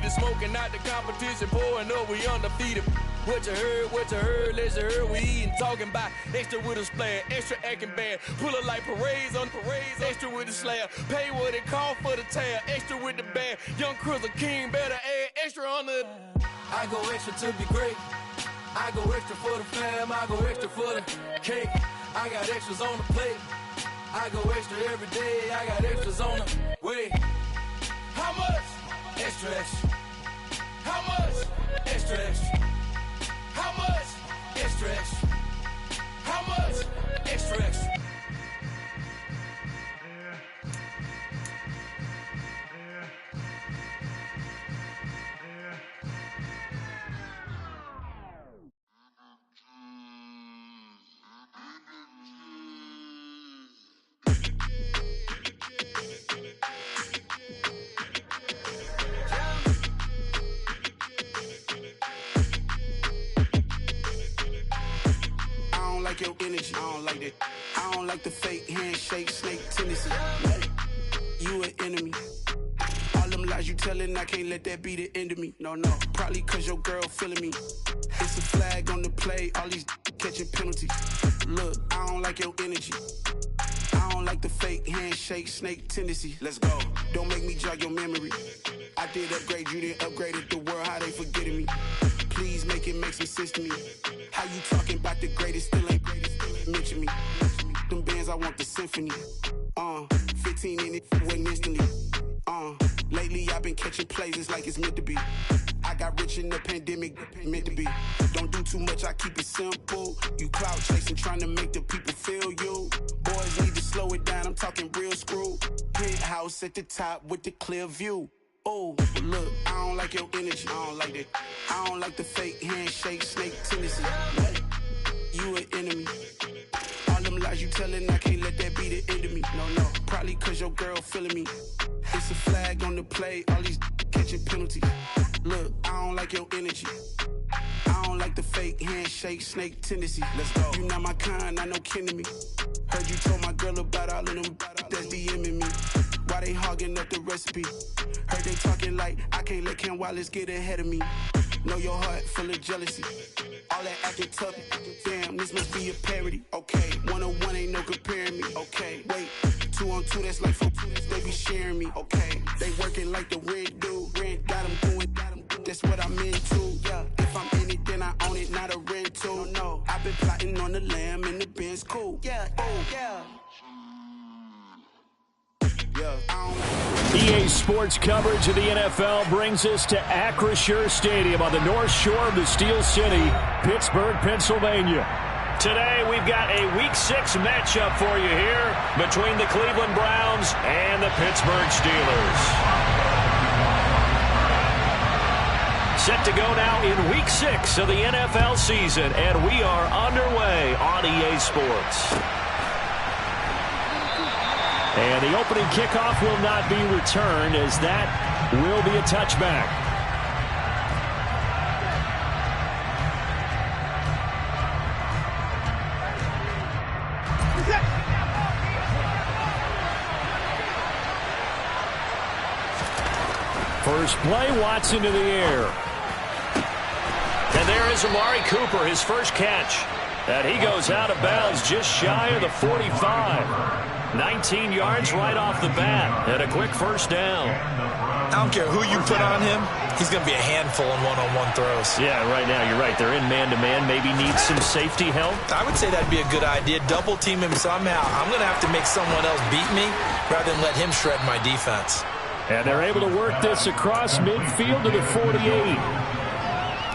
the smoking, not the competition. Pouring up, we undefeated. What you heard, let's you heard. We eating, talking about extra with a splash, extra acting bad. Pull it like parades on parades, extra with the slab. Pay what it cost for the tab, extra with the bag. Young Cruiser King, better add extra on the. I go extra to be great. I go extra for the fam, I go extra for the cake. I got extras on the plate. I go extra every day, I got extras on the way. How much? Extra, extra. How much? Extra, extra. How much? Extra, extra. How much? Extra, extra. Your energy, I don't like that. I don't like the fake handshake, snake tendency. You an enemy. All them lies you telling, I can't let that be the end of me. No, probably cause your girl feeling me. It's a flag on the play, all these catching penalties. Look, I don't like your energy. I don't like the fake handshake, snake tendency. Let's go. Don't make me jog your memory. I did upgrade, you didn't upgrade it. The world, how they forgetting me. Please make it make some sense to me. How you talking about the greatest, still ain't mention me. Them bands, I want the symphony. 15 in it, went instantly. Lately I've been catching plays, it's like it's meant to be. I got rich in the pandemic, meant to be. Don't do too much, I keep it simple. You clout chasing, trying to make the people feel you. Boys need to slow it down, I'm talking real screw. Penthouse at the top with the clear view. Oh, look, I don't like your energy, I don't like that. I don't like the fake handshake, snake tendency. You an enemy. All them lies you telling, I can't let that be the end of me. No, probably cause your girl feeling me. It's a flag on the play, all these catching penalties. Look, I don't like your energy. I don't like the fake handshake, snake tendency. Let's go. You not my kind, I know kin to me. Heard you told my girl about all of them that's DMing me. Why they hogging up the recipe? Heard they talking like I can't let Ken Wallace get ahead of me. Know your heart full of jealousy. All that acting tough, damn, this must be a parody. Okay, 1-on-1 ain't no comparing me. Okay, wait, 2-on-2, that's like 4, they be sharing me. Okay, they working like the rent do. Rent got them doing, that's what I'm into. Yeah, if I'm in it, then I own it, not a rental. No, I've been plotting on the lamb and the Benz cool. Yeah, oh, yeah. EA Sports coverage of the NFL brings us to Acrisure Stadium on the north shore of the Steel City, Pittsburgh, Pennsylvania. Today we've got a Week 6 matchup for you here between the Cleveland Browns and the Pittsburgh Steelers. Set to go now in Week 6 of the NFL season, and we are underway on EA Sports. And the opening kickoff will not be returned, as that will be a touchback. First play, Watson to the air. And there is Amari Cooper, his first catch. And he goes out of bounds just shy of the 45. 19 yards right off the bat, and a quick first down. I don't care who you put on him, he's going to be a handful in one-on-one throws. Yeah, right now, you're right. They're in man-to-man, maybe needs some safety help. I would say that'd be a good idea. Double team him somehow. I'm going to have to make someone else beat me rather than let him shred my defense. And they're able to work this across midfield to the 48.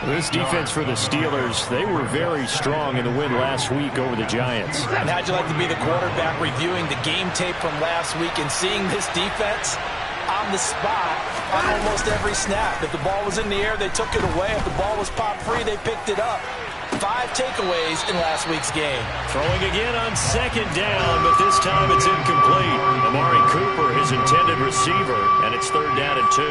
This defense for the Steelers, they were very strong in the win last week over the Giants. And how'd you like to be the quarterback reviewing the game tape from last week and seeing this defense on the spot on almost every snap? If the ball was in the air, they took it away. If the ball was pop free, they picked it up. 5 takeaways in last week's game. Throwing again on second down, but this time it's incomplete. Amari Cooper, his intended receiver, and it's 3rd down and 2.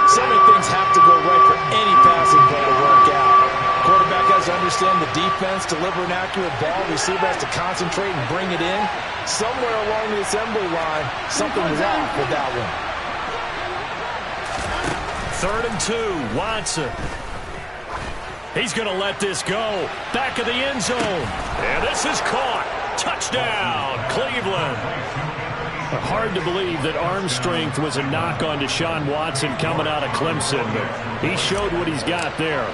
So many things have to go right for any passing play to work out. Quarterback has to understand the defense, deliver an accurate ball. Receiver has to concentrate and bring it in. Somewhere along the assembly line, something was off with that one. 3rd and 2, Watson. He's going to let this go. Back of the end zone. And this is caught. Touchdown, Cleveland. Hard to believe that arm strength was a knock on Deshaun Watson coming out of Clemson, but he showed what he's got there.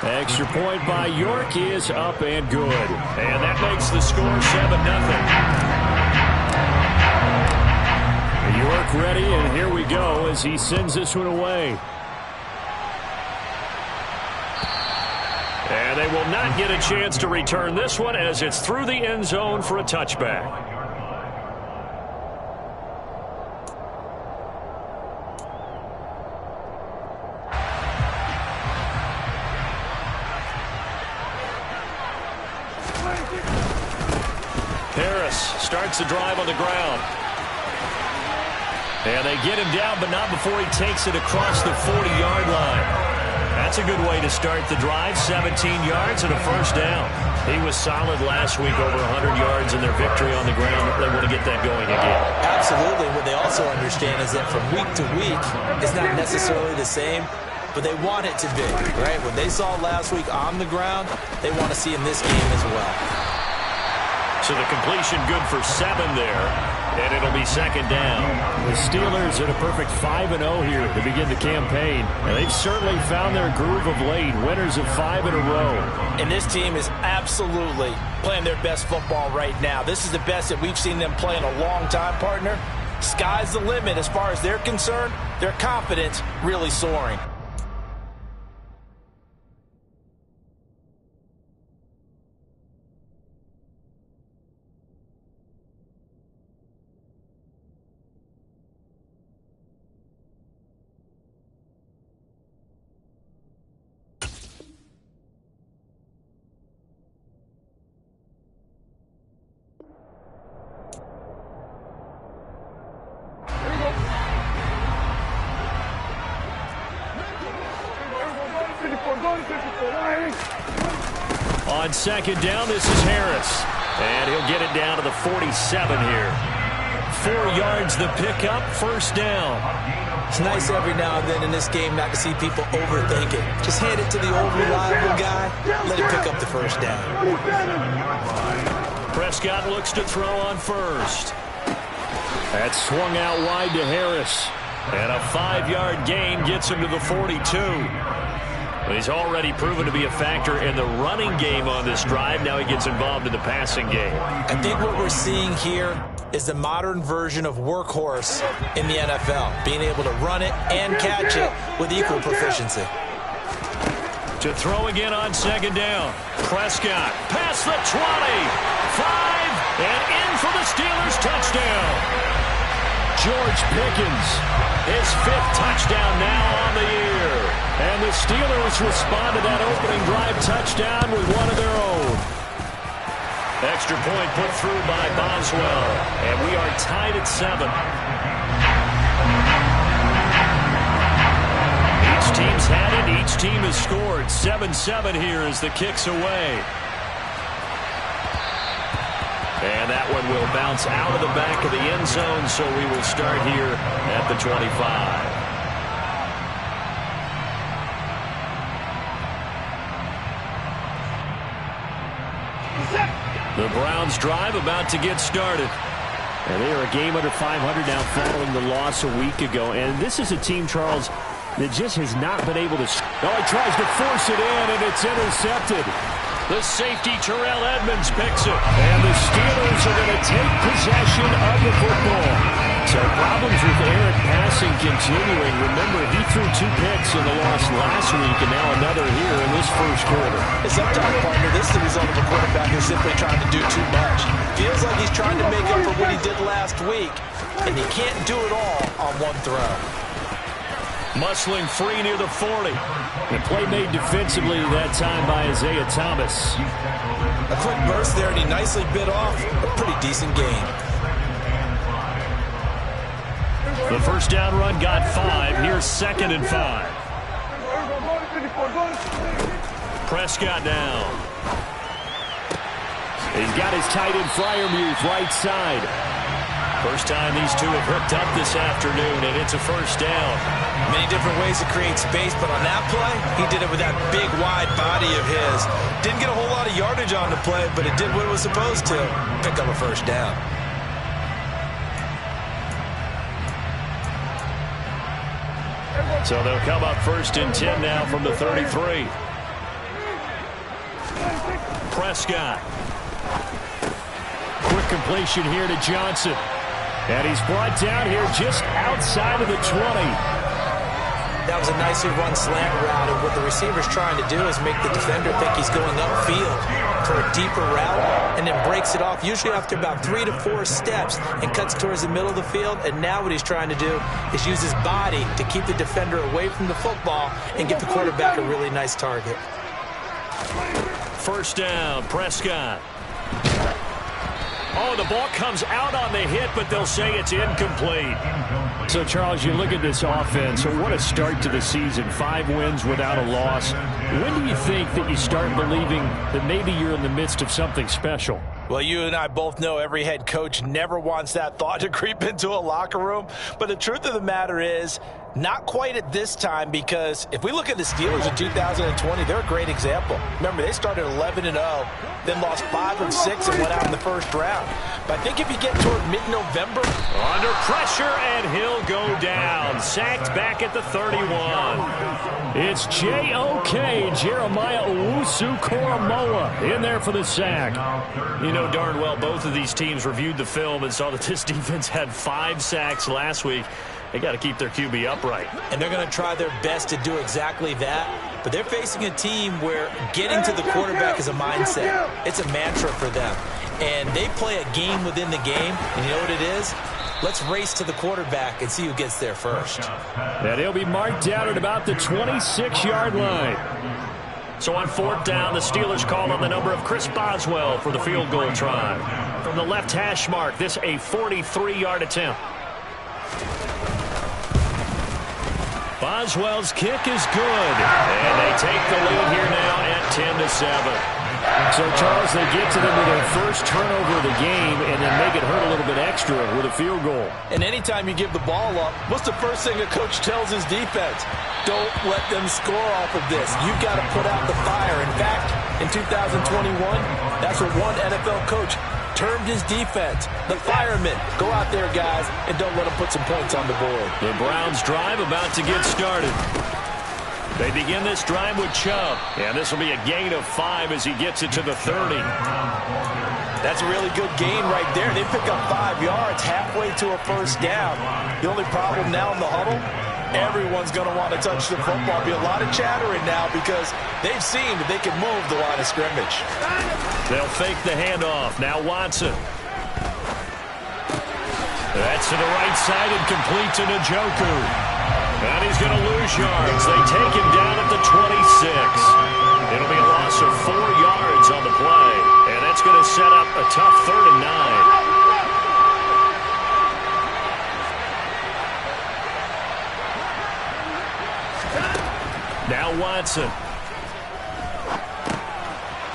Extra point by York is up and good. And that makes the score 7-0. York ready, and here we go as he sends this one away. And they will not get a chance to return this one as it's through the end zone for a touchback. Harris starts the drive on the ground. And they get him down, but not before he takes it across the 40-yard line. That's a good way to start the drive. 17 yards and a first down. He was solid last week, over 100 yards in their victory on the ground. They want to get that going again. Absolutely. What they also understand is that from week to week, it's not necessarily the same, but they want it to be, right? What they saw last week on the ground, they want to see in this game as well. So the completion good for 7 there, and it'll be 2nd down. The Steelers at a perfect 5-0 here to begin the campaign, and they've certainly found their groove of late, winners of 5 in a row. And this team is absolutely playing their best football right now. This is the best that we've seen them play in a long time, partner. Sky's the limit as far as they're concerned. Their confidence really soaring. On 2nd down, this is Harris. And he'll get it down to the 47 here. 4 yards the pickup, 1st down. It's nice every now and then in this game not to see people overthink it. Just hand it to the old reliable guy, let him pick up the 1st down. Prescott looks to throw on 1st. That swung out wide to Harris. And a 5-yard gain gets him to the 42. He's already proven to be a factor in the running game on this drive. Now he gets involved in the passing game. I think what we're seeing here is the modern version of workhorse in the NFL, being able to run it and catch it with equal proficiency. To throw again on 2nd down. Prescott past the 20, 5, and in for the Steelers touchdown. George Pickens, his 5th touchdown now on the year. And the Steelers respond to that opening drive touchdown with one of their own. Extra point put through by Boswell. And we are tied at 7. Each team's had it. Each team has scored. 7-7 here as the kick's away. And that one will bounce out of the back of the end zone, so we will start here at the 25. The Browns drive about to get started. And they are a game under 500 now following the loss a week ago. And this is a team, Charles, that just has not been able to... Oh, he tries to force it in, and it's intercepted. The safety, Terrell Edmonds, picks it. And the Steelers are going to take possession of the football. So problems with Eric passing continuing. Remember, he threw 2 picks in the loss last week, and now another here in this first quarter. And sometimes, partner, this is the result of a quarterback who's simply trying to do too much. Feels like he's trying to make up for what he did last week, and he can't do it all on one throw. Muscling free near the 40. The play made defensively that time by Isaiah Thomas. A quick burst there, and he nicely bit off a pretty decent gain. The first down run got 5. Here's 2nd and 5. Prescott down. He's got his tight end Freiermuth right side. First time these two have hooked up this afternoon, and it's a first down. Many different ways to create space, but on that play, he did it with that big, wide body of his. Didn't get a whole lot of yardage on the play, but it did what it was supposed to. Pick up a first down. So they'll come up 1st and 10 now from the 33. Prescott. Quick completion here to Johnson. And he's brought down here just outside of the 20. That was a nicely run slant route, and what the receiver's trying to do is make the defender think he's going upfield for a deeper route, and then breaks it off, usually after about 3 to 4 steps, and cuts towards the middle of the field. And now what he's trying to do is use his body to keep the defender away from the football and give the quarterback a really nice target. First down, Prescott. Oh, the ball comes out on the hit, but they'll say it's incomplete. So, Charles, you look at this offense. So what a start to the season. 5 wins without a loss. When do you think that you start believing that maybe you're in the midst of something special? Well, you and I both know every head coach never wants that thought to creep into a locker room. But the truth of the matter is, not quite at this time, because if we look at the Steelers in 2020, they're a great example. Remember, they started 11-0, then lost 5 of 6 and went out in the first round. But I think if you get toward mid-November, under pressure, and he'll go down. Sacked back at the 31. It's J.O.K. Jeremiah Owusu-Koramoah in there for the sack. You know darn well both of these teams reviewed the film and saw that this defense had 5 sacks last week. They got to keep their QB upright. And they're going to try their best to do exactly that. But they're facing a team where getting to the quarterback is a mindset. It's a mantra for them. And they play a game within the game. And you know what it is? Let's race to the quarterback and see who gets there first. And he'll be marked down at about the 26-yard line. So on 4th down, the Steelers call on the number of Chris Boswell for the field goal try. From the left hash mark, this a 43-yard attempt. Boswell's kick is good, and they take the lead here now at 10-7. So, Charles, they get to them with their first turnover of the game and then make it hurt a little bit extra with a field goal. And anytime you give the ball up, what's the first thing a coach tells his defense? Don't let them score off of this. You've got to put out the fire. In fact, in 2021, that's what one NFL coach termed his defense. The firemen. Go out there, guys, and don't let them put some points on the board. The Browns drive about to get started. They begin this drive with Chubb, and this will be a gain of 5 as he gets it to the 30. That's a really good gain right there. They pick up 5 yards halfway to a first down. The only problem now in the huddle, everyone's going to want to touch the football. Be a lot of chattering now because they've seen that they can move the line of scrimmage. They'll fake the handoff. Now Watson. That's to the right side and complete to Njoku. And he's going to lose yards. They take him down at the 26. It'll be a loss of 4 yards on the play. And that's going to set up a tough 3rd and 9. Now Watson.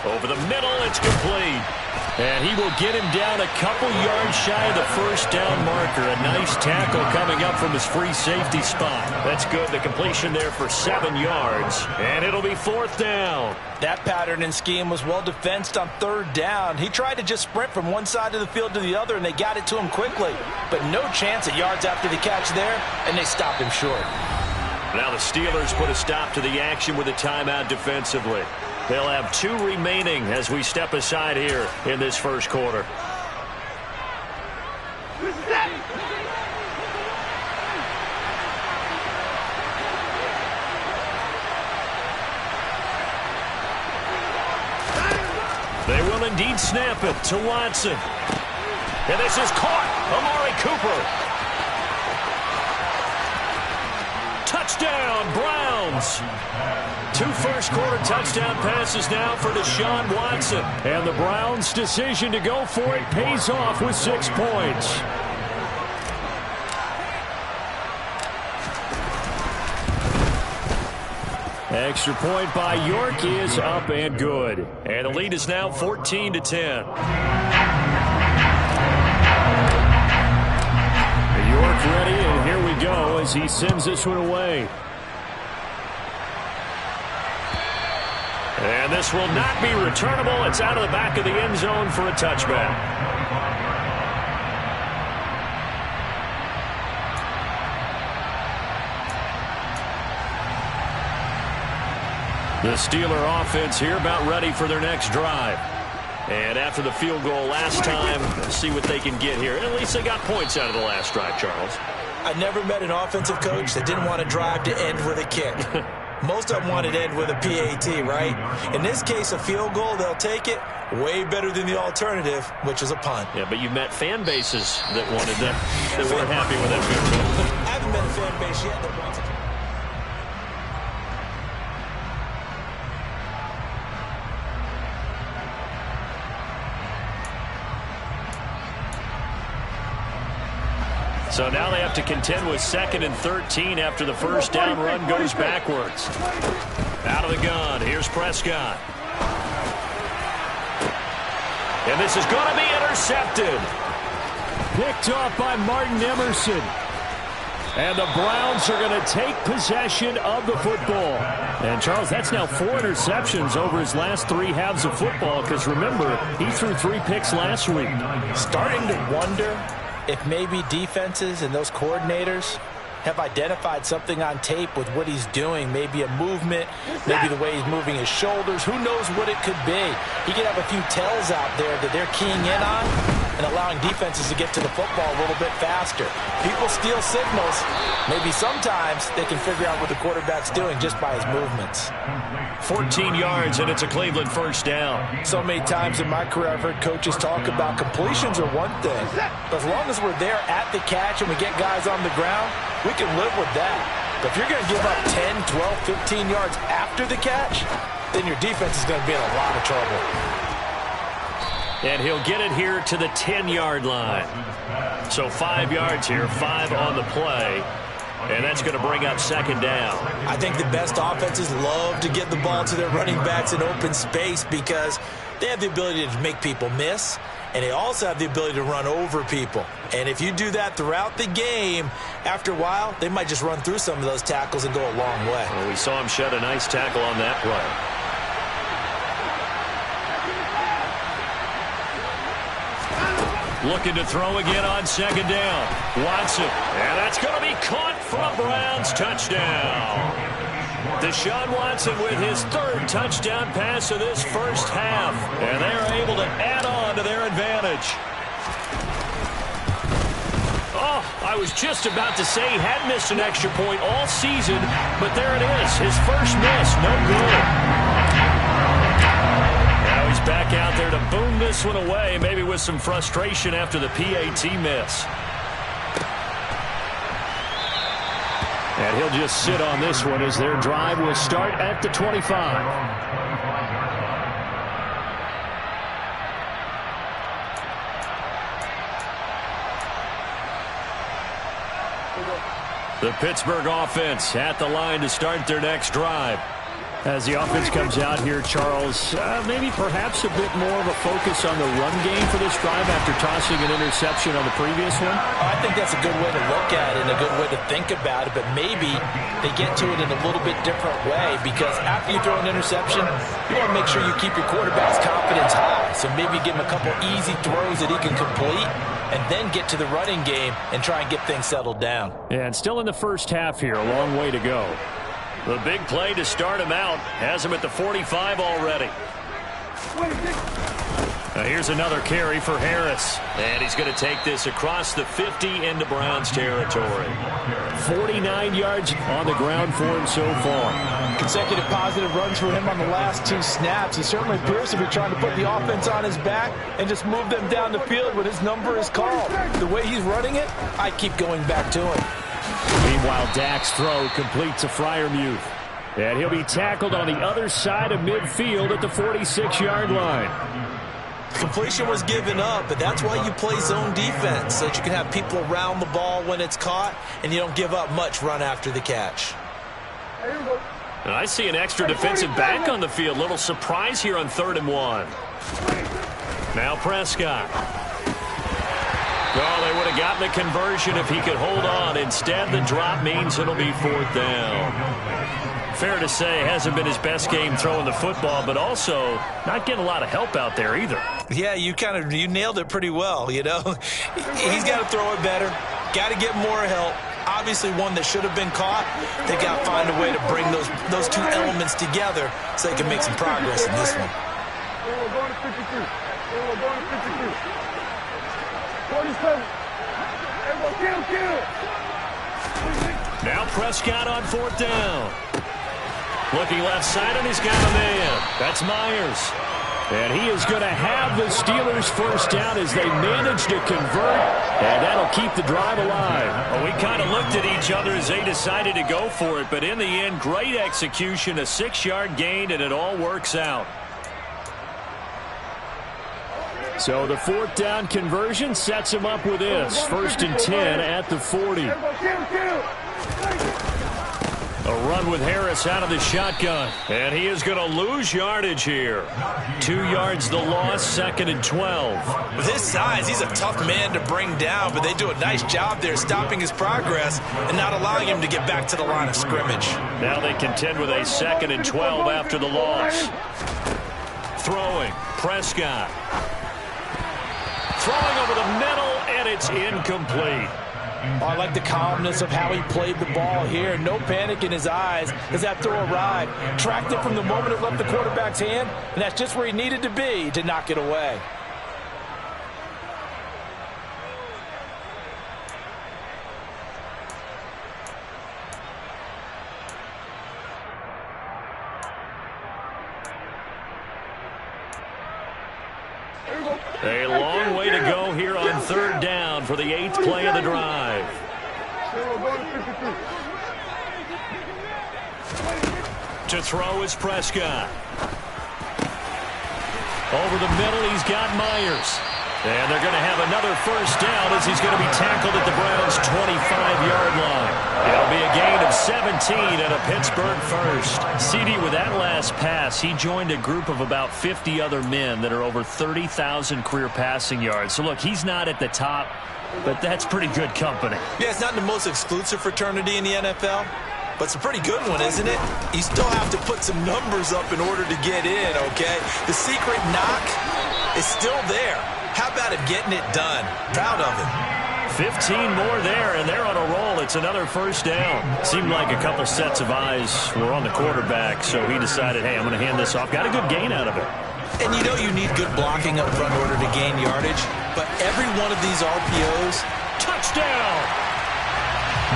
Over the middle, it's complete. And he will get him down a couple yards shy of the first down marker. A nice tackle coming up from his free safety spot. That's good. The completion there for 7 yards. And it'll be 4th down. That pattern and scheme was well defensed on 3rd down. He tried to just sprint from one side of the field to the other, and they got it to him quickly. But no chance at yards after the catch there, and they stopped him short. Now the Steelers put a stop to the action with a timeout defensively. They'll have 2 remaining as we step aside here in this first quarter. They will indeed snap it to Watson. And this is caught. Amari Cooper. Touchdown, Browns. 2 first-quarter touchdown passes now for Deshaun Watson. And the Browns' decision to go for it pays off with 6 points. Extra point by York is up and good. And the lead is now 14-10. as he sends this one away. And this will not be returnable. It's out of the back of the end zone for a touchback. The Steeler offense here about ready for their next drive. And after the field goal last time, let's see what they can get here. At least they got points out of the last drive, Charles. I never met an offensive coach that didn't want to drive to end with a kick. Most of them wanted to end with a PAT, right? In this case, a field goal, they'll take it. Way better than the alternative, which is a punt. Yeah, but you met fan bases that wanted that, that weren't happy with that field goal. I haven't met a fan base yet that wants it. So now they have to contend with 2nd and 13 after the first down run goes backwards. Out of the gun, here's Prescott. And this is going to be intercepted. Picked off by Martin Emerson. And the Browns are going to take possession of the football. And, Charles, that's now 4 interceptions over his last 3 halves of football because, remember, he threw 3 picks last week. Starting to wonder if maybe defenses and those coordinators have identified something on tape with what he's doing. Maybe a movement, maybe the way he's moving his shoulders. Who knows what it could be? He could have a few tells out there that they're keying in on and allowing defenses to get to the football a little bit faster. People steal signals. Maybe sometimes they can figure out what the quarterback's doing just by his movements. 14 yards, and it's a Cleveland first down. So many times in my career I've heard coaches talk about completions are one thing. But as long as we're there at the catch and we get guys on the ground, we can live with that. But if you're going to give up 10, 12, 15 yards after the catch, then your defense is going to be in a lot of trouble. And he'll get it here to the 10-yard line. So 5 yards here, 5 on the play. And that's going to bring up 2nd down. I think the best offenses love to get the ball to their running backs in open space because they have the ability to make people miss, and they also have the ability to run over people. And if you do that throughout the game, after a while, they might just run through some of those tackles and go a long way. Well, we saw him shed a nice tackle on that play. Looking to throw again on 2nd down. Watson. And that's going to be caught for a Browns touchdown. Deshaun Watson with his 3rd touchdown pass of this first half. And they're able to add on to their advantage. Oh, I was just about to say he had missed an extra point all season, but there it is. His first miss, no good. Now he's back out there to boom this one away, maybe with some frustration after the PAT miss. And he'll just sit on this one as their drive will start at the 25. The Pittsburgh offense at the line to start their next drive. As the offense comes out here, Charles, maybe perhaps a bit more of a focus on the run game for this drive after tossing an interception on the previous one? I think that's a good way to look at it and a good way to think about it, but maybe they get to it in a little bit different way because after you throw an interception, you want to make sure you keep your quarterback's confidence high. So maybe give him a couple easy throws that he can complete and then get to the running game and try and get things settled down. And still in the first half here, a long way to go. The big play to start him out has him at the 45 already. Here's another carry for Harris. And he's going to take this across the 50 into Browns territory. 49 yards on the ground for him so far. Consecutive positive runs for him on the last 2 snaps. He certainly appears to be trying to put the offense on his back and just move them down the field when his number is called. The way he's running it, I keep going back to him. Meanwhile, Dak's throw completes to Freiermuth. And he'll be tackled on the other side of midfield at the 46-yard line. Completion was given up, but that's why you play zone defense, so that you can have people around the ball when it's caught, and you don't give up much run after the catch. And I see an extra defensive back on the field. Little surprise here on 3rd and 1. Now Prescott. Oh, they would have gotten the conversion if he could hold on. Instead, the drop means it'll be 4th down. Fair to say, hasn't been his best game throwing the football, but also not getting a lot of help out there either. Yeah, you nailed it pretty well, you know. He's got to throw it better, got to get more help. Obviously one that should have been caught. They got to find a way to bring those two elements together so they can make some progress in this one. Going to 52. Going to 52. 47. Kill. Now Prescott on 4th down. Looking left side, and he's got a man. That's Myers. And he is going to have the Steelers' first down as they manage to convert, and that'll keep the drive alive. Well, we kind of looked at each other as they decided to go for it, but in the end, great execution, a 6-yard gain, and it all works out. So the 4th down conversion sets him up with this. 1st and 10 at the 40. A run with Harris out of the shotgun. And he is going to lose yardage here. 2 yards the loss, 2nd and 12. With his size, he's a tough man to bring down, but they do a nice job there stopping his progress and not allowing him to get back to the line of scrimmage. Now they contend with a 2nd and 12 after the loss. Throwing, Prescott. Throwing over the middle, and it's incomplete. Oh, I like the calmness of how he played the ball here. No panic in his eyes as that throw arrived. Tracked it from the moment it left the quarterback's hand, and that's just where he needed to be to knock it away. A long way to go here on 3rd down for the 8th play of the drive. To throw is Prescott. Over the middle, he's got Myers. And they're going to have another first down as he's going to be tackled at the Browns' 25-yard line. It'll be a gain of 17 and a Pittsburgh first. CD, with that last pass, he joined a group of about 50 other men that are over 30,000 career passing yards. So, look, he's not at the top, but that's pretty good company. Yeah, it's not the most exclusive fraternity in the NFL, but it's a pretty good one, isn't it? You still have to put some numbers up in order to get in, okay? The secret knock is still there. How about him getting it done? Proud of him. 15 more there, and they're on a roll. It's another first down. Seemed like a couple sets of eyes were on the quarterback, so he decided, hey, I'm going to hand this off. Got a good gain out of it. And you know you need good blocking up front in order to gain yardage, but every one of these RPOs, touchdown!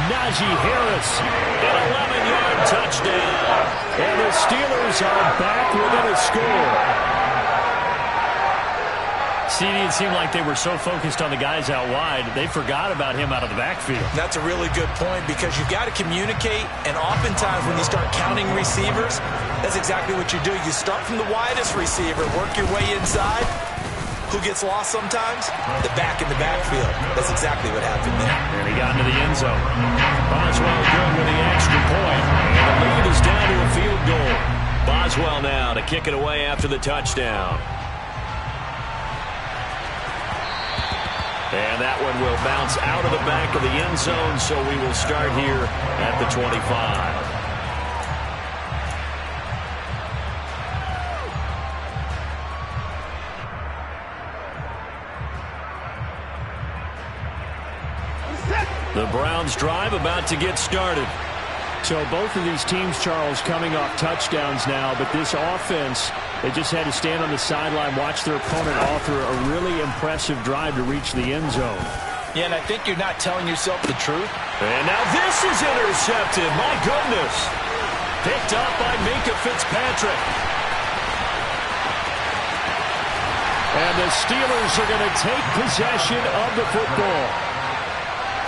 Najee Harris, an 11-yard touchdown. And the Steelers are back within a score. CD, it seemed like they were so focused on the guys out wide, they forgot about him out of the backfield. That's a really good point because you've got to communicate, and oftentimes when you start counting receivers, that's exactly what you do. You start from the widest receiver, work your way inside. Who gets lost sometimes? The back in the backfield. That's exactly what happened there. And he got into the end zone. Boswell good with the extra point. And the lead is down to a field goal. Boswell now to kick it away after the touchdown. And that one will bounce out of the back of the end zone, so we will start here at the 25. The Browns drive about to get started. So both of these teams, Charles, coming off touchdowns now, but this offense, they just had to stand on the sideline, watch their opponent author a really impressive drive to reach the end zone. Yeah, and I think you're not telling yourself the truth. And now this is intercepted. My goodness. Picked up by Minkah Fitzpatrick. And the Steelers are going to take possession of the football.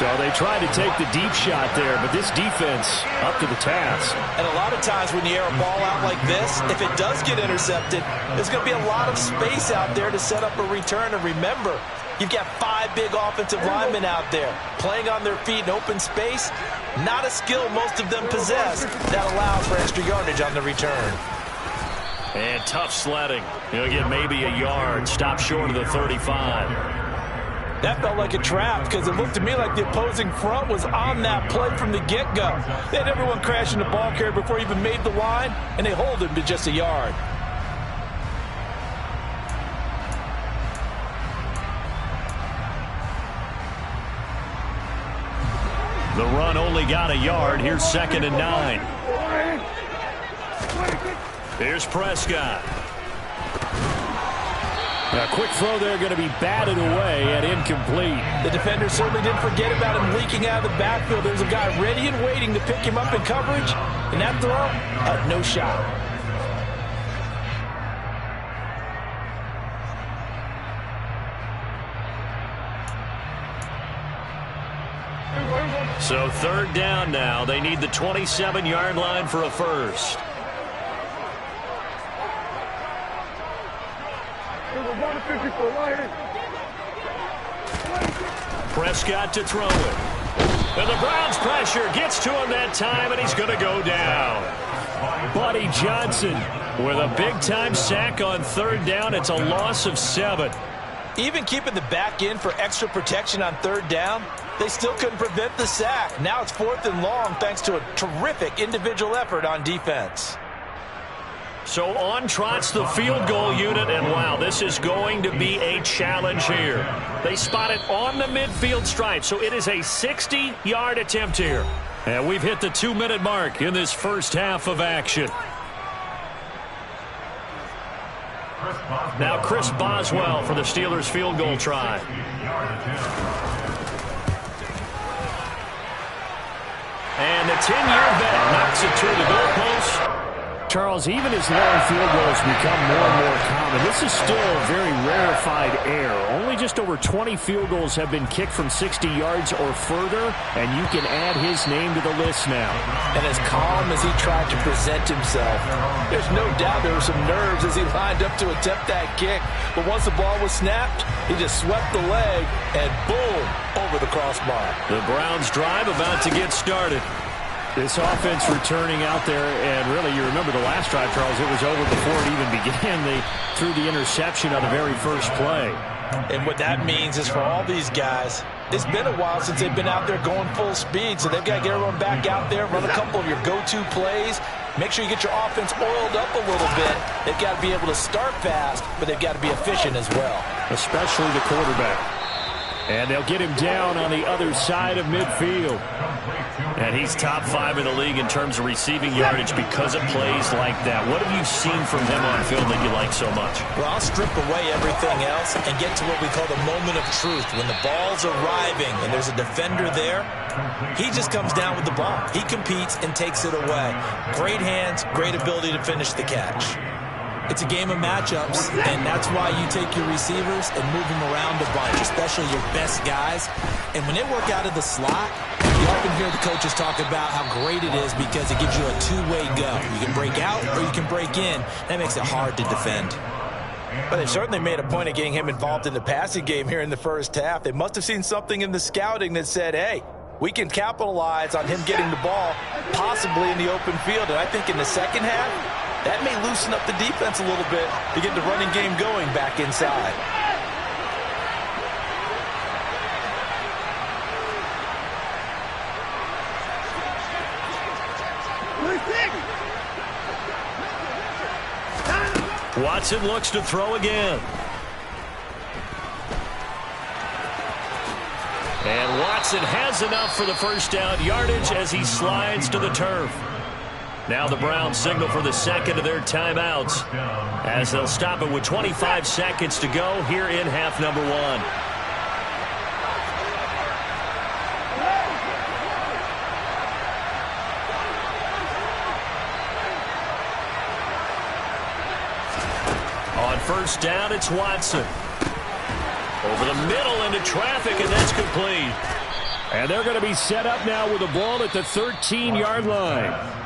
So they tried to take the deep shot there, but this defense up to the task. And a lot of times when you air a ball out like this, if it does get intercepted, there's going to be a lot of space out there to set up a return. And remember, you've got 5 big offensive linemen out there playing on their feet in open space. Not a skill most of them possess that allows for extra yardage on the return. And tough sledding. He'll get maybe a yard. Stop short of the 35. That felt like a trap because it looked to me like the opposing front was on that play from the get-go. They had everyone crashing the ball carrier before he even made the line, and they hold him to just a yard. The run only got a yard. Here's 2nd and 9. Here's Prescott. A quick throw there going to be batted away and incomplete. The defender certainly didn't forget about him leaking out of the backfield. There's a guy ready and waiting to pick him up in coverage. And that throw, no shot. So 3rd down now. They need the 27-yard line for a first. Prescott to throw it. And the Browns pressure gets to him that time, and he's going to go down. Buddy Johnson with a big-time sack on 3rd down. It's a loss of 7. Even keeping the back in for extra protection on 3rd down, they still couldn't prevent the sack. Now it's 4th and long thanks to a terrific individual effort on defense. So on trots the field goal unit, and wow, this is going to be a challenge here. They spot it on the midfield stripe, so it is a 60-yard attempt here. And we've hit the 2-minute mark in this first half of action. Now Chris Boswell for the Steelers field goal try. And the 10-year vet knocks it through the goalpost. Charles, even as long field goals become more and more common, this is still a very rarefied air. Only just over 20 field goals have been kicked from 60 yards or further, and you can add his name to the list now. And as calm as he tried to present himself, there's no doubt there were some nerves as he lined up to attempt that kick. But once the ball was snapped, he just swept the leg, and boom, over the crossbar. The Browns drive about to get started. This offense returning out there, and really, you remember the last drive, Charles, it was over before it even began. They threw the interception on the very first play. And what that means is for all these guys, it's been a while since they've been out there going full speed, so they've got to get everyone back out there, run a couple of your go-to plays, make sure you get your offense oiled up a little bit. They've got to be able to start fast, but they've got to be efficient as well. Especially the quarterback. And they'll get him down on the other side of midfield. And he's top 5 in the league in terms of receiving yardage because of plays like that. What have you seen from him on film that you like so much? Well, I'll strip away everything else and get to what we call the moment of truth. When the ball's arriving and there's a defender there, he just comes down with the ball. He competes and takes it away. Great hands, great ability to finish the catch. It's a game of matchups, and that's why you take your receivers and move them around a bunch, especially your best guys. And when they work out of the slot, you often hear the coaches talk about how great it is because it gives you a two-way go. You can break out or you can break in. That makes it hard to defend. But they've certainly made a point of getting him involved in the passing game here in the first half. They must have seen something in the scouting that said, hey, we can capitalize on him getting the ball possibly in the open field. And I think in the second half, that may loosen up the defense a little bit to get the running game going back inside. Watson looks to throw again. And Watson has enough for the first down yardage as he slides to the turf. Now the Browns signal for the second of their timeouts as they'll stop it with 25 seconds to go here in half number 1. On first down, it's Watson. Over the middle into traffic, and that's complete. And they're going to be set up now with the ball at the 13-yard line.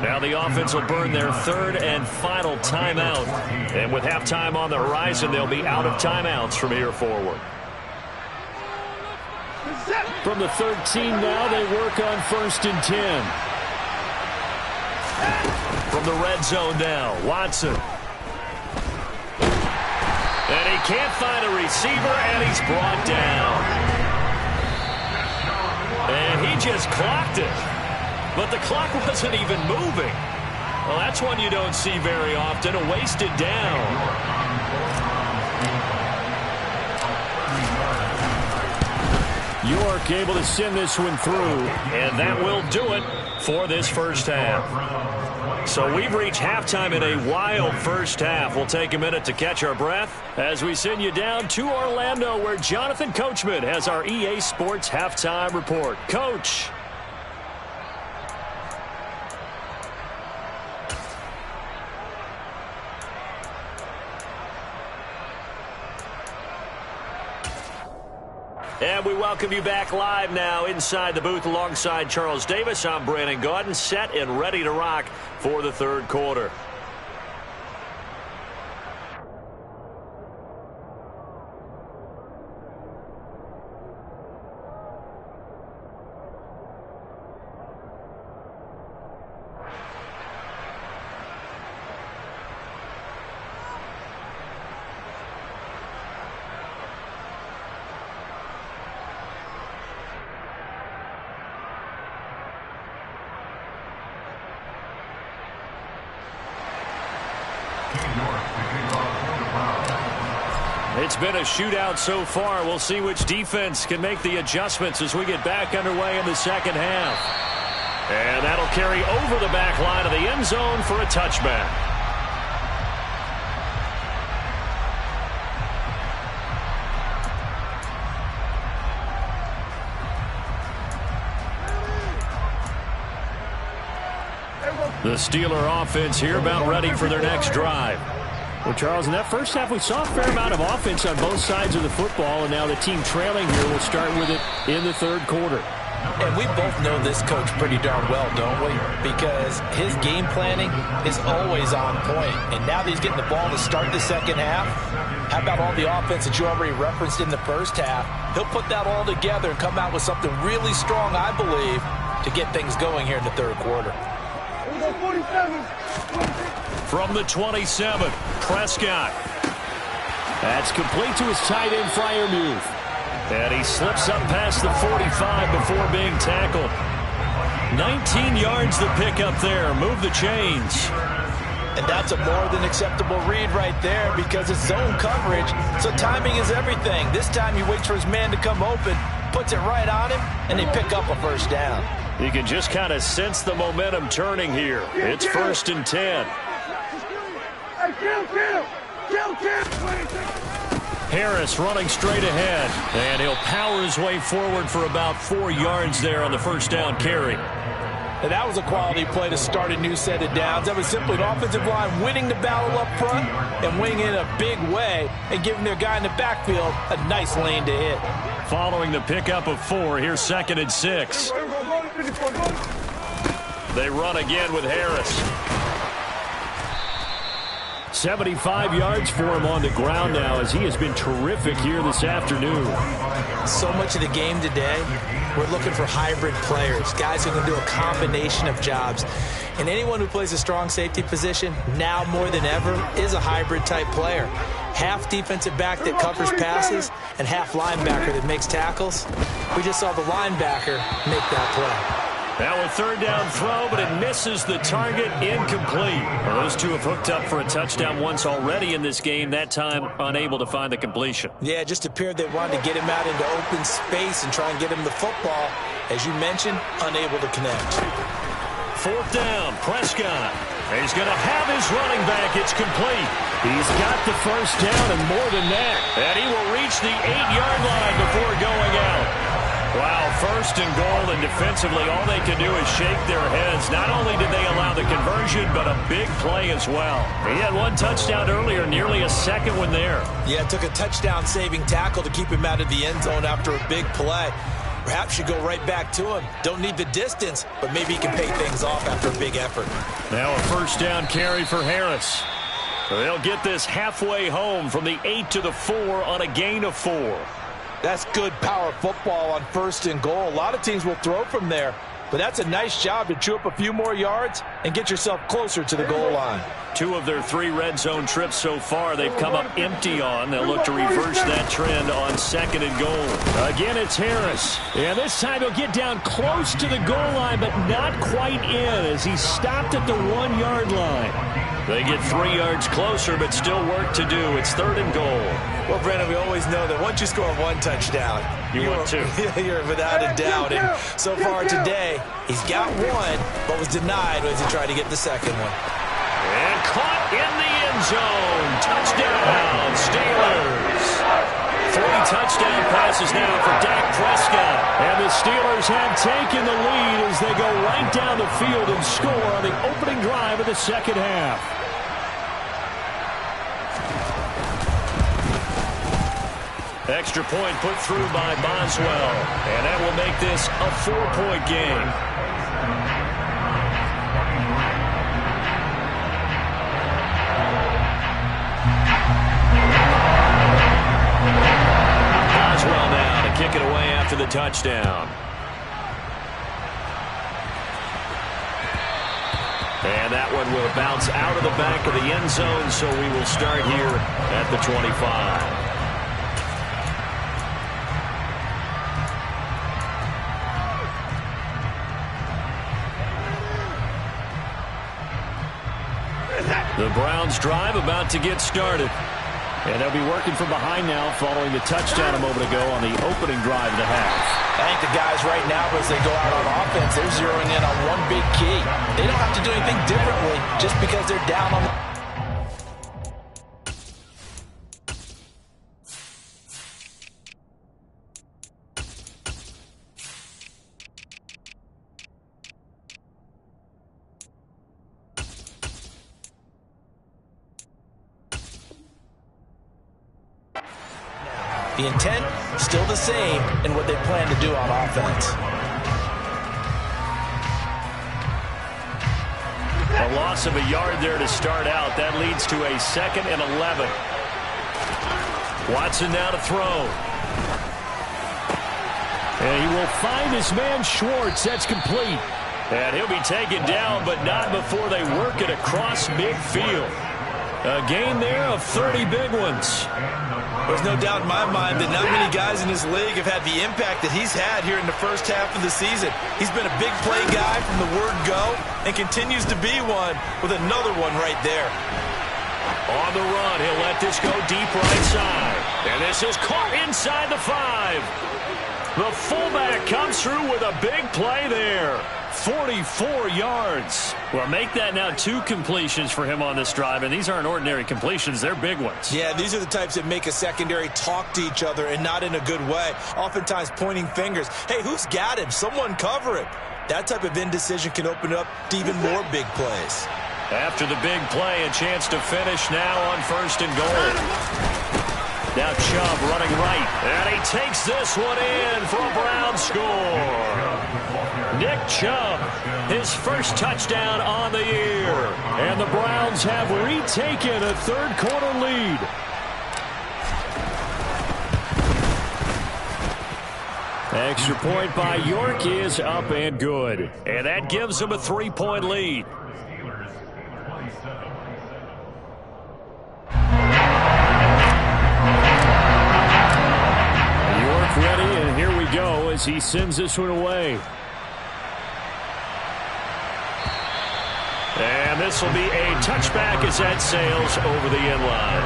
Now the offense will burn their third and final timeout. And with halftime on the horizon, they'll be out of timeouts from here forward. From the 13 now, they work on 1st and 10. From the red zone now, Watson. And he can't find a receiver, and he's brought down. And he just clocked it. But the clock wasn't even moving. Well, that's one you don't see very often, a wasted down. York able to send this one through, and that will do it for this first half. So we've reached halftime in a wild first half. We'll take a minute to catch our breath as we send you down to Orlando, where Jonathan Coachman has our EA Sports halftime report. Coach. And we welcome you back live now inside the booth alongside Charles Davis. I'm Brandon Gaudin, set and ready to rock for the third quarter. It's been a shootout so far. We'll see which defense can make the adjustments as we get back underway in the second half. And that'll carry over the back line of the end zone for a touchback. The Steeler offense here about ready for their next drive. Well, Charles, in that first half, we saw a fair amount of offense on both sides of the football, and now the team trailing here will start with it in the third quarter. And we both know this coach pretty darn well, don't we? Because his game planning is always on point. And now that he's getting the ball to start the second half, how about all the offense that you already referenced in the first half? He'll put that all together and come out with something really strong, I believe, to get things going here in the third quarter. From the 27, Prescott. That's complete to his tight end, Freiermuth. And he slips up past the 45 before being tackled. 19 yards the pickup there. Move the chains. And that's a more than acceptable read right there because it's zone coverage, so timing is everything. This time he waits for his man to come open, puts it right on him, and they pick up a first down. You can just kind of sense the momentum turning here. It's 1st and 10. Harris running straight ahead, and he'll power his way forward for about 4 yards there on the first down carry. And that was a quality play to start a new set of downs. That was simply an offensive line winning the battle up front and winning in a big way and giving their guy in the backfield a nice lane to hit. Following the pickup of 4, here's 2nd and 6. They run again with Harris. 75 yards for him on the ground now as he has been terrific here this afternoon. So much of the game today, we're looking for hybrid players, guys who can do a combination of jobs. And anyone who plays a strong safety position, now more than ever, is a hybrid type player. Half defensive back that covers passes and half linebacker that makes tackles. We just saw the linebacker make that play. Now a third down throw, but it misses the target, incomplete. Well, those two have hooked up for a touchdown once already in this game, that time unable to find the completion. Yeah, it just appeared they wanted to get him out into open space and try and get him the football. As you mentioned, unable to connect. 4th down, Prescott. He's going to have his running back. It's complete. He's got the first down and more than that. And he will reach the 8-yard line before going out. Wow, 1st and goal, and defensively all they can do is shake their heads. Not only did they allow the conversion, but a big play as well. He had one touchdown earlier, nearly a second one there. Yeah, it took a touchdown-saving tackle to keep him out of the end zone after a big play. Perhaps you go right back to him. Don't need the distance, but maybe he can pay things off after a big effort. Now a first down carry for Harris. They'll get this halfway home from the 8 to the 4 on a gain of 4. That's good power football on 1st and goal. A lot of teams will throw from there, but that's a nice job to chew up a few more yards and get yourself closer to the goal line. 2 of their 3 red zone trips so far, they've come up empty on. They'll look to reverse that trend on 2nd and goal. Again, it's Harris. And this time he'll get down close to the goal line, but not quite in as he stopped at the 1-yard line. They get 3 yards closer, but still work to do. It's 3rd and goal. Well, Brandon, we always know that once you score 1 touchdown, you're without a doubt. And so far today, he's got 1, but was denied as he tried to get the 2nd one. And caught in the end zone. Touchdown, Steelers. 3 touchdown passes now for Dak Prescott. And the Steelers have taken the lead as they go right down the field and score on the opening drive of the 2nd half. Extra point put through by Boswell. And that will make this a 4-point game. Boswell now to kick it away after the touchdown. And that one will bounce out of the back of the end zone, so we will start here at the 25. The Browns drive about to get started. And they'll be working from behind now following the touchdown a moment ago on the opening drive of the half. I think the guys right now, as they go out on offense, they're zeroing in on one big key. They don't have to do anything differently just because they're down on the... The intent, still the same in what they plan to do on offense. A loss of a yard there to start out. That leads to a 2nd and 11. Watson now to throw. And he will find his man Schwartz. That's complete. And he'll be taken down, but not before they work it across midfield. A gain there of 30 big ones. There's no doubt in my mind that not many guys in this league have had the impact that he's had here in the first half of the season. He's been a big play guy from the word go and continues to be one with another one right there. On the run, he'll let this go deep right side. And this is caught inside the 5. The fullback comes through with a big play there. 44 yards. Well, make that now 2 completions for him on this drive, and these aren't ordinary completions. They're big ones. Yeah, these are the types that make a secondary talk to each other and not in a good way. Oftentimes pointing fingers. Hey, who's got him? Someone cover him. That type of indecision can open up to even more big plays. After the big play, a chance to finish now on 1st and goal. Now Chubb running right, and he takes this one in for a Brown score. Nick Chubb, his first touchdown on the year. And the Browns have retaken a 3rd quarter lead. Extra point by York is up and good. And that gives them a 3-point lead. York ready, and here we go as he sends this one away. And this will be a touchback as that sails over the end line.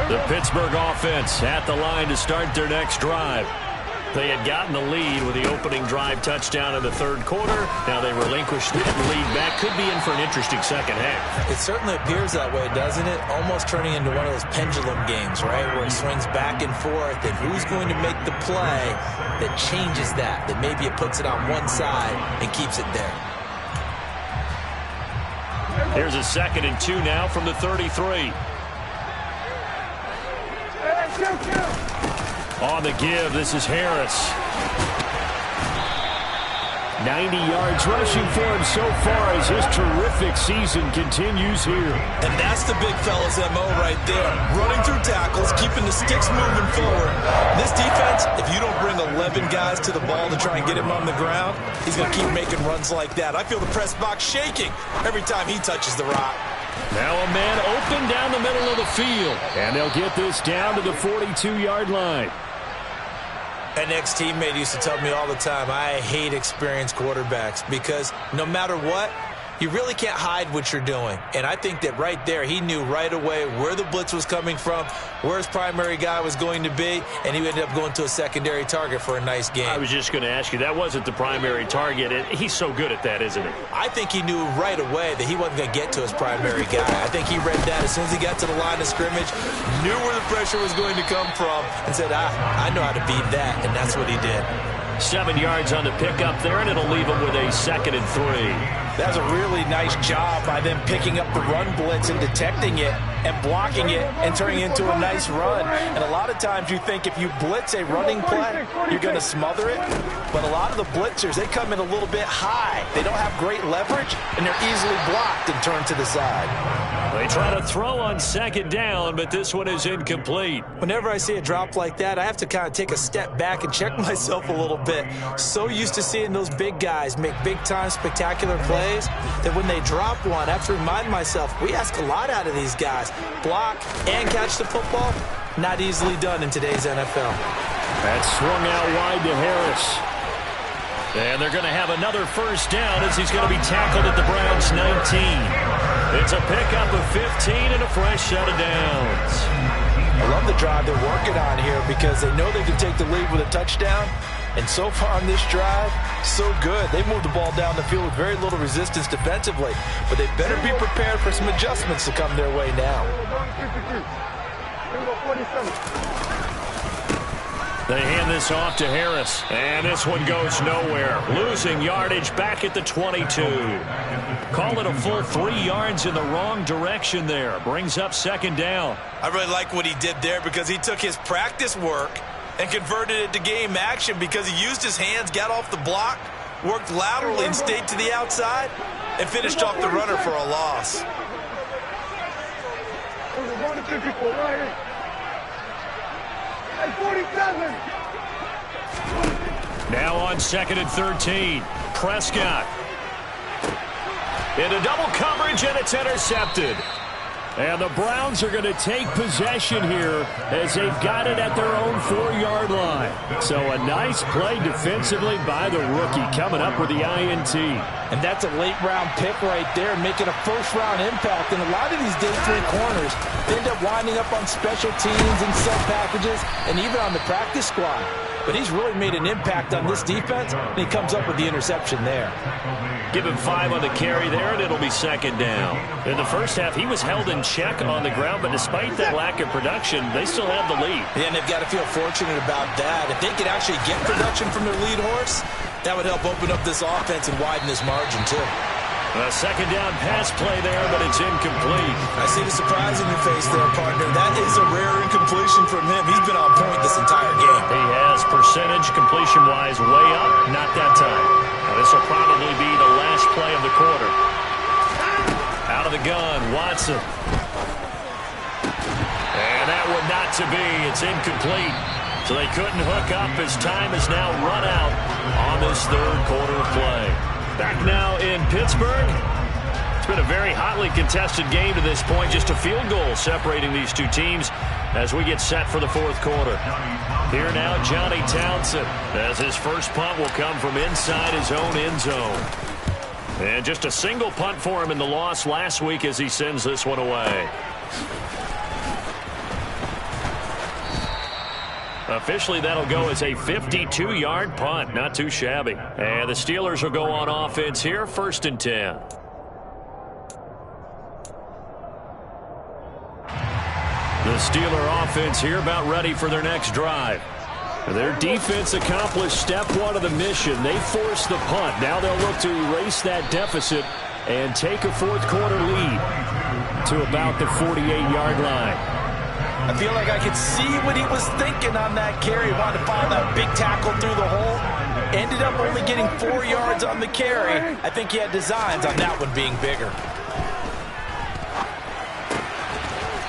The Pittsburgh offense at the line to start their next drive. They had gotten the lead with the opening drive touchdown in the 3rd quarter. Now they relinquished that lead back. Could be in for an interesting 2nd half. It certainly appears that way, doesn't it? Almost turning into one of those pendulum games, right? Where it swings back and forth, and who's going to make the play that changes that maybe it puts it on one side and keeps it there. Here's a 2nd and 2 now from the 33. On the give, this is Harris. 90 yards rushing for him so far as his terrific season continues here. And that's the big fella's MO right there. Running through tackles, keeping the sticks moving forward. This defense, if you don't bring 11 guys to the ball to try and get him on the ground, he's going to keep making runs like that. I feel the press box shaking every time he touches the rock. Now a man open down the middle of the field. And they'll get this down to the 42-yard line. An ex-teammate used to tell me all the time, I hate experienced quarterbacks because no matter what, you really can't hide what you're doing. And I think that right there, he knew right away where the blitz was coming from, where his primary guy was going to be, and he ended up going to a secondary target for a nice game. I was just going to ask you, that wasn't the primary target. He's so good at that, isn't he? I think he knew right away that he wasn't going to get to his primary guy. I think he read that as soon as he got to the line of scrimmage, knew where the pressure was going to come from, and said, I know how to beat that, and that's what he did. 7 yards on the pickup there, and it'll leave him with a 2nd and 3. That was a really nice job by them picking up the run blitz and detecting it and blocking it and turning it into a nice run. And a lot of times you think if you blitz a running play, you're going to smother it. But a lot of the blitzers, they come in a little bit high. They don't have great leverage, and they're easily blocked and turned to the side. They try to throw on 2nd down, but this one is incomplete. Whenever I see a drop like that, I have to kind of take a step back and check myself a little bit. So used to seeing those big guys make big-time spectacular plays that when they drop one, I have to remind myself, we ask a lot out of these guys. Block and catch the football, not easily done in today's NFL. That's swung out wide to Harris. And they're going to have another 1st down as he's going to be tackled at the Browns' 19. It's a pickup of 15 and a fresh set of downs. I love the drive they're working on here because they know they can take the lead with a touchdown. And so far on this drive, so good. They moved the ball down the field with very little resistance defensively. But they better be prepared for some adjustments to come their way now. They hand this off to Harris. And this one goes nowhere. Losing yardage back at the 22. Call it a full 3 yards in the wrong direction there. Brings up 2nd down. I really like what he did there because he took his practice work and converted it to game action because he used his hands, got off the block, worked laterally and stayed to the outside, and finished off the runner for a loss. Now on 2nd and 13. Prescott. Into double coverage, and it's intercepted. And the Browns are going to take possession here as they've got it at their own 4-yard line. So a nice play defensively by the rookie coming up with the INT. And that's a late-round pick right there, making a first-round impact. And a lot of these day 3 corners, they end up winding up on special teams and sub packages and even on the practice squad. But he's really made an impact on this defense, and he comes up with the interception there. Give him 5 on the carry there, and it'll be 2nd down. In the first half, he was held in check on the ground, but despite that lack of production, they still have the lead. Yeah, and they've got to feel fortunate about that. If they could actually get production from their lead horse, that would help open up this offense and widen this margin, too. A 2nd down pass play there, but it's incomplete. I see the surprise in your face there, partner. That is a rare incompletion from him. He's been on point this entire game. He has percentage completion-wise way up, not that time. Now, this will probably be the last play of the quarter. Out of the gun, Watson. And that one not to be. It's incomplete. So they couldn't hook up as time is now run out on this 3rd quarter of play. Back now in Pittsburgh. It's been a very hotly contested game to this point. Just a field goal separating these two teams as we get set for the 4th quarter. Here now, Johnny Townsend, as his first punt will come from inside his own end zone. And just a single punt for him in the loss last week as he sends this one away. Officially, that'll go as a 52-yard punt. Not too shabby. And the Steelers will go on offense here, 1st and 10. The Steeler offense here about ready for their next drive. Their defense accomplished step 1 of the mission. They forced the punt. Now they'll look to erase that deficit and take a 4th quarter lead to about the 48-yard line. I feel like I could see what he was thinking on that carry. He wanted to find that big tackle through the hole. Ended up only getting 4 yards on the carry. I think he had designs on that one being bigger.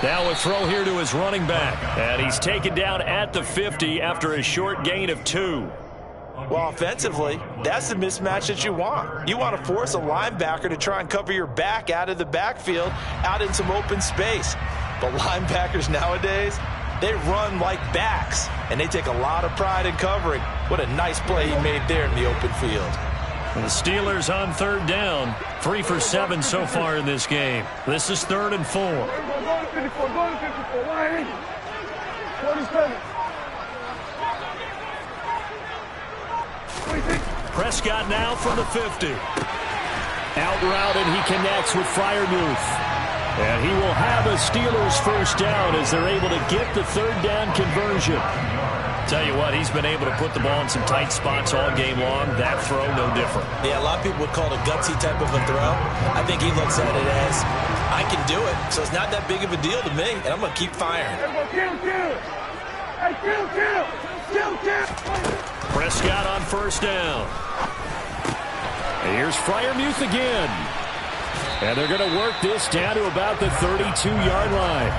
Now a throw here to his running back. And he's taken down at the 50 after a short gain of 2. Well, offensively, that's the mismatch that you want. You want to force a linebacker to try and cover your back out of the backfield, out in some open space. But linebackers nowadays, they run like backs, and they take a lot of pride in covering. What a nice play he made there in the open field. The Steelers on 3rd down. 3 for 7 so far in this game. This is 3rd and 4. Go to 54, go to 54, 47. Prescott now from the 50. Out route, and he connects with Freiermuth. And he will have a Steelers first down as they're able to get the 3rd down conversion. Tell you what, he's been able to put the ball in some tight spots all game long. That throw, no different. Yeah, a lot of people would call it a gutsy type of a throw. I think he looks at it as, I can do it, so it's not that big of a deal to me, and I'm going to keep firing. Prescott on first down. Here's Freiermuth again. And they're going to work this down to about the 32-yard line.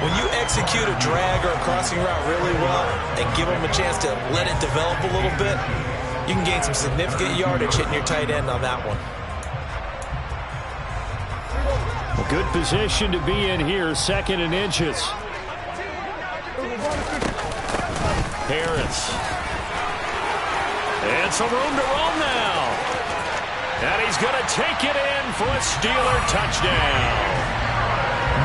When you execute a drag or a crossing route really well and give them a chance to let it develop a little bit, you can gain some significant yardage hitting your tight end on that one. A good position to be in here, 2nd and inches. Harris. And some room to roam now. And he's going to take it in for a Steeler touchdown.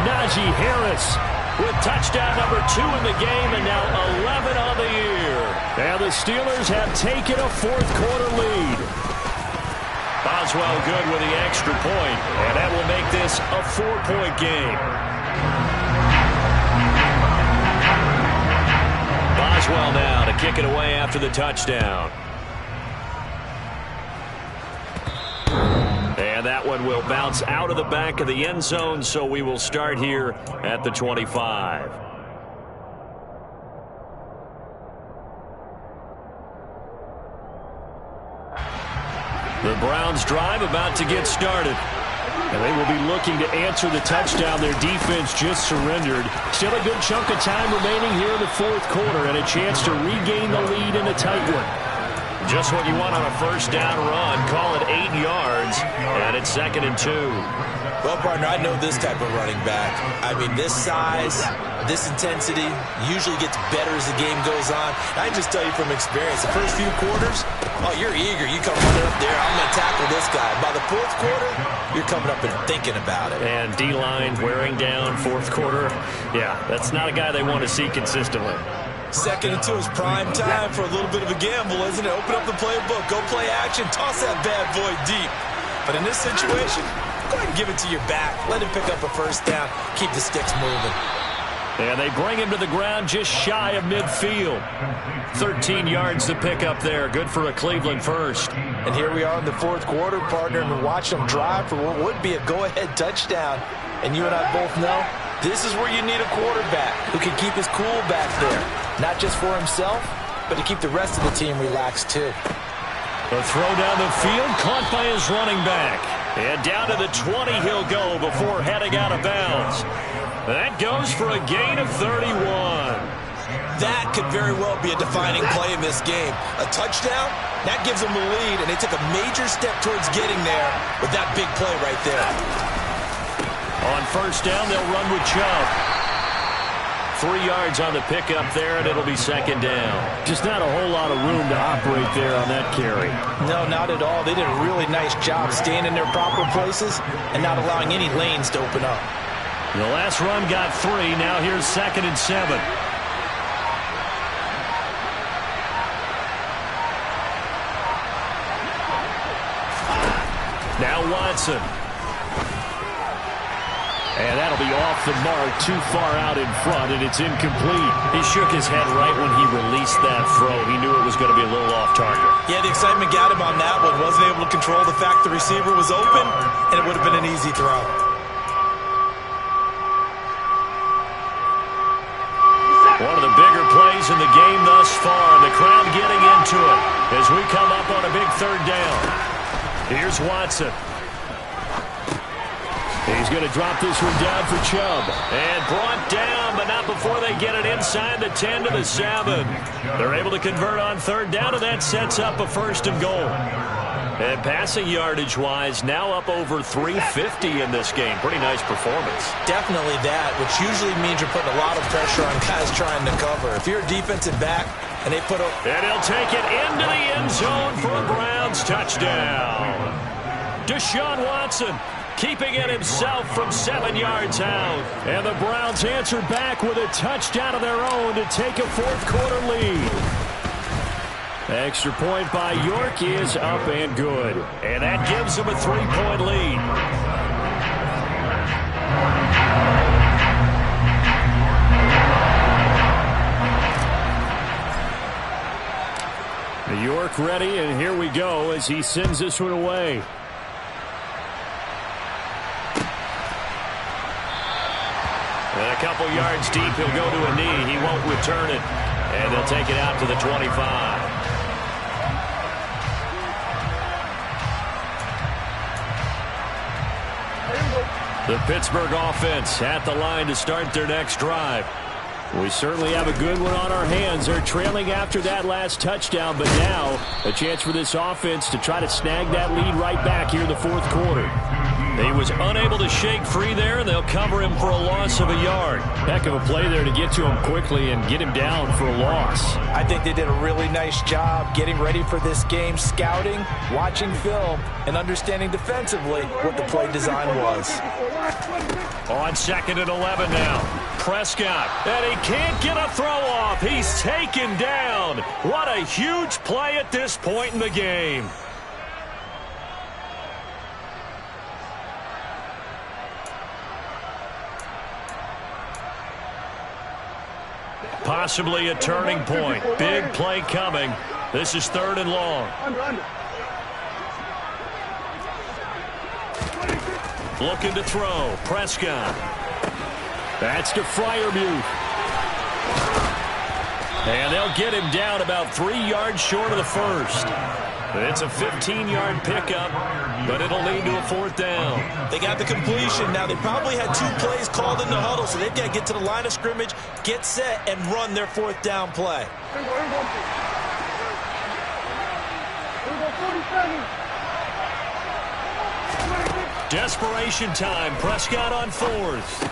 Najee Harris with touchdown number 2 in the game, and now 11 on the year. And the Steelers have taken a 4th quarter lead. Boswell good with the extra point, and that will make this a 4-point game. Boswell now to kick it away after the touchdown. And that one will bounce out of the back of the end zone, so we will start here at the 25. The Browns drive about to get started. And they will be looking to answer the touchdown their defense just surrendered. Still a good chunk of time remaining here in the 4th quarter and a chance to regain the lead in a tight one. Just what you want on a first down run. Call it 8 yards, and it's 2nd and 2. Well, partner, I know this type of running back. I mean, this size, this intensity usually gets better as the game goes on. I can just tell you from experience, the first few quarters, oh, you're eager. You come running up there, I'm going to tackle this guy. By the 4th quarter, you're coming up and thinking about it. And D-line wearing down 4th quarter. Yeah, that's not a guy they want to see consistently. 2nd and 2 is prime time for a little bit of a gamble, isn't it? Open up the playbook, go play action, toss that bad boy deep. But in this situation, go ahead and give it to your back. Let him pick up a first down. Keep the sticks moving. And they bring him to the ground just shy of midfield. 13 yards to pick up there. Good for a Cleveland first. And here we are in the 4th quarter, partner, and watch them drive for what would be a go-ahead touchdown. And you and I both know this is where you need a quarterback who can keep his cool back there. Not just for himself, but to keep the rest of the team relaxed too. The throw down the field, caught by his running back. And down to the 20 he'll go before heading out of bounds. That goes for a gain of 31. That could very well be a defining play in this game. A touchdown, that gives them the lead, and they took a major step towards getting there with that big play right there. On first down, they'll run with Chubb. 3 yards on the pickup there, and it'll be 2nd down. Just not a whole lot of room to operate there on that carry. No, not at all. They did a really nice job staying in their proper places and not allowing any lanes to open up. The last run got 3. Now here's 2nd and 7. Now Watson. And that'll be off the mark, too far out in front, and it's incomplete. He shook his head right when he released that throw. He knew it was going to be a little off target. Yeah, the excitement got him on that one. Wasn't able to control the fact the receiver was open, and it would have been an easy throw. One of the bigger plays in the game thus far. The crowd getting into it as we come up on a big third down. Here's Watson. He's going to drop this one down for Chubb. And brought down, but not before they get it inside the 10 to the 7. They're able to convert on third down, and that sets up a 1st and goal. And passing yardage-wise, now up over 350 in this game. Pretty nice performance. Definitely that, which usually means you're putting a lot of pressure on guys trying to cover. If you're a defensive back and they put a... And he'll take it into the end zone for a Browns touchdown. Deshaun Watson keeping it himself from 7 yards out. And the Browns answer back with a touchdown of their own to take a fourth-quarter lead. Extra point by York is up and good. And that gives them a 3-point lead. York ready, and here we go as he sends this one away. And a couple yards deep, he'll go to a knee. He won't return it. And they'll take it out to the 25. The Pittsburgh offense at the line to start their next drive. We certainly have a good one on our hands. They're trailing after that last touchdown, but now a chance for this offense to try to snag that lead right back here in the fourth quarter. He was unable to shake free there, and they'll cover him for a loss of a yard. Heck of a play there to get to him quickly and get him down for a loss. I think they did a really nice job getting ready for this game, scouting, watching film, and understanding defensively what the play design was. On 2nd and 11 now. Prescott, and he can't get a throw off. He's taken down. What a huge play at this point in the game. Possibly a turning point. Big play coming. This is 3rd and long. Looking to throw. Prescott. That's to Freiermuth. And they'll get him down about 3 yards short of the first. It's a 15-yard pickup, but it'll lead to a 4th down. They got the completion. Now, they probably had 2 plays called in the huddle, so they've got to get to the line of scrimmage, get set, and run their 4th down play. Desperation time. Prescott on 4th.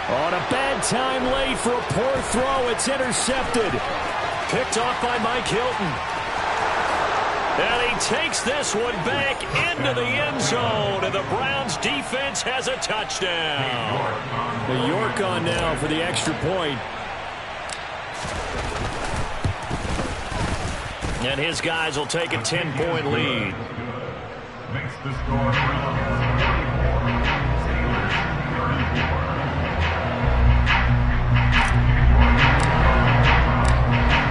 On a bad time late for a poor throw. It's intercepted. Picked off by Mike Hilton. And he takes this one back into the end zone. And the Browns defense has a touchdown. The York on now for the extra point. And his guys will take a 10-point lead. Makes the score.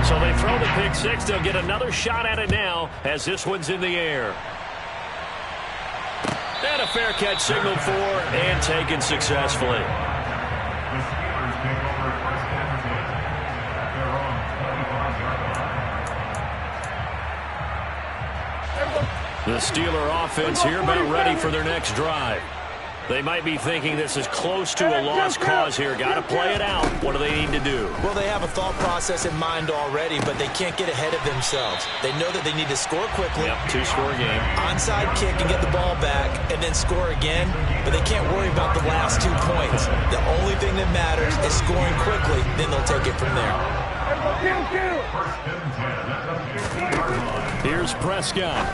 So they throw the pick six. They'll get another shot at it now as this one's in the air. And a fair catch signaled for and taken successfully. The Steeler offense here about ready for their next drive. They might be thinking this is close to a lost cause here. Got to play it out. What do they need to do? Well, they have a thought process in mind already, but they can't get ahead of themselves. They know that they need to score quickly. Yep, 2-score game. Onside kick and get the ball back and then score again, but they can't worry about the last 2 points. The only thing that matters is scoring quickly, then they'll take it from there. Here's Prescott.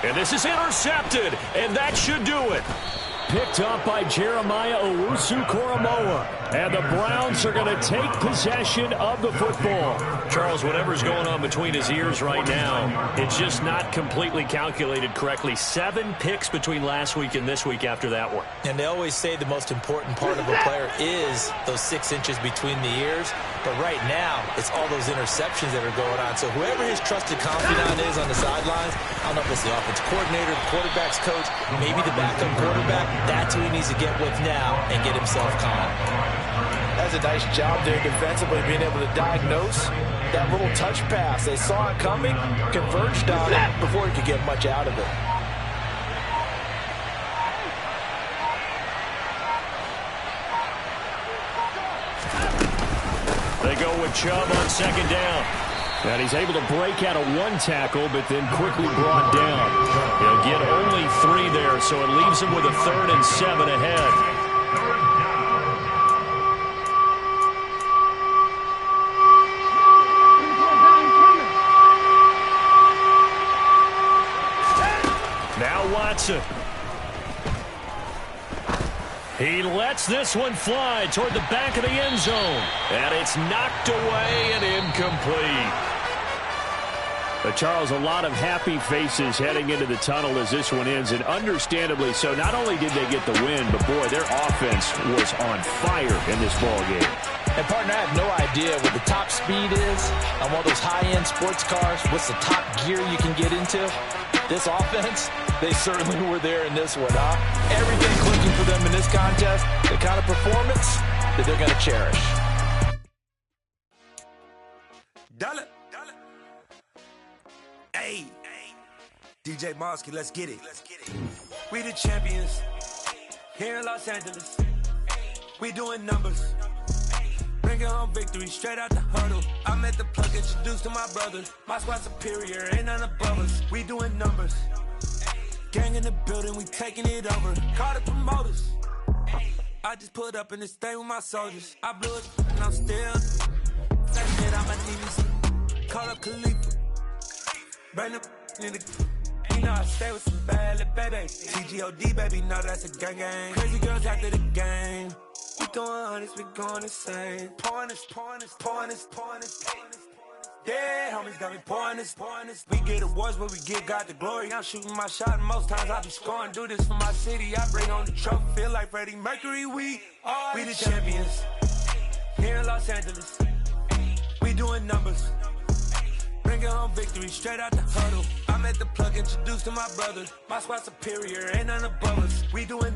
And this is intercepted, and that should do it. Picked up by Jeremiah Owusu-Koramoah. And the Browns are going to take possession of the football. Charles, whatever's going on between his ears right now, it's just not completely calculated correctly. 7 picks between last week and this week after that one. And they always say the most important part of a player is those 6 inches between the ears. But right now, it's all those interceptions that are going on. So whoever his trusted confidant is on the sidelines, I don't know if it's the offensive coordinator, the quarterback's coach, maybe the backup quarterback, that's who he needs to get with now and get himself calm. That's a nice job there defensively, being able to diagnose that little touch pass. They saw it coming, converged on it before he could get much out of it. They go with Chubb on second down. And he's able to break out of one tackle, but then quickly brought down. He'll get only 3 there, so it leaves him with a 3rd and 7 ahead. Now Watson. He lets this one fly toward the back of the end zone. And it's knocked away and incomplete. But Charles, a lot of happy faces heading into the tunnel as this one ends, and understandably so. Not only did they get the win, but boy, their offense was on fire in this ball game. And partner, I have no idea what the top speed is on one of those high-end sports cars. What's the top gear you can get into? This offense, they certainly were there in this one, huh? Everything clicking for them in this contest, the kind of performance that they're going to cherish. Dollar. Hey, DJ Mosky, let's get it. We the champions here in Los Angeles. We doing numbers. Bringing home victory straight out the huddle. I'm at the plug, introduced to my brothers. My squad superior, ain't none above us. We doing numbers. Gang in the building, we taking it over. Call the promoters. I just put up in this thing with my soldiers. I blew it and I'm still. Second hit on my knees. Call up Khalifa. Burn up in the. You know I stay with some bad little baby. TGOD, baby, know that's a gang gang. Crazy girls after the game. We throwing hundreds, we going insane. Pouring this. Yeah, homies got me pouring this. We get awards, but we give God the glory. I'm shooting my shot, and most times I be scoring. Do this for my city, I bring on the trophy. Feel like Freddie Mercury, we the champions here in Los Angeles. We doing numbers. Bringing home victory straight out the huddle. I'm at the plug, introduced to my brothers. My squad superior, ain't none above us. We doing